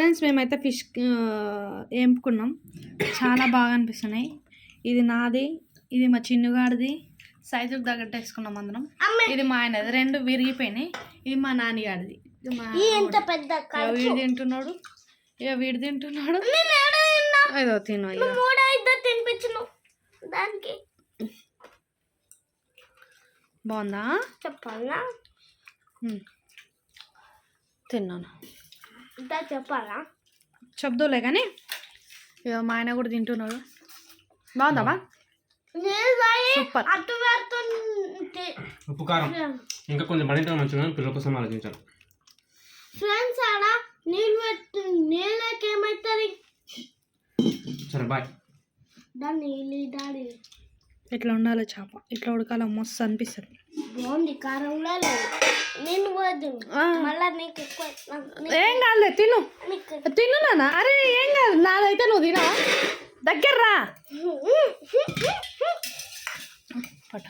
Friends మేమైతే fish వేపుకున్నాం, చాలా బాగా అనిపిస్తున్నాయి. ఇది నాది, ఇది మా చిన్నుగాడిది, సైజుకి తగ్గట్టు వేసుకున్నాం అందరం. ఇది మా ఆయనది, రెండు విరిగిపోయినాయి. ఇది మా నాన్నగాడిది. వీడు తింటున్నాడు, ఇక వీడు తింటున్నాడు. ఏదో తినిపించను దానికి. బాగుందా చెప్పాలా? తిన్నాను చెప్పాలా? చెప్దోలే కానీ ఇక మా ఆయన కూడా తింటున్నాడు. బాగుందా? సూపర్. ఉప్పు కారం ఇంకా కొంచెం పడింటే మంచిగా పిల్లల కోసం ఆలోచించాను. ఫ్రెండ్స్ ఆడ నీళ్ళకి ఏమవుతుంది? సరే బాయ్. ఇట్లా ఉండాలి చేప, ఇట్లా ఉడకాల మస్తు అనిపిస్తుంది. బాగుంది, కారంలో లేదు. నేను మళ్ళీ నీకు ఎక్కువ ఏం కాదులే, తిను నాన్న. అరే ఏం కాదు, నాదైతే నువ్వు తినవా? దగ్గర రా పట.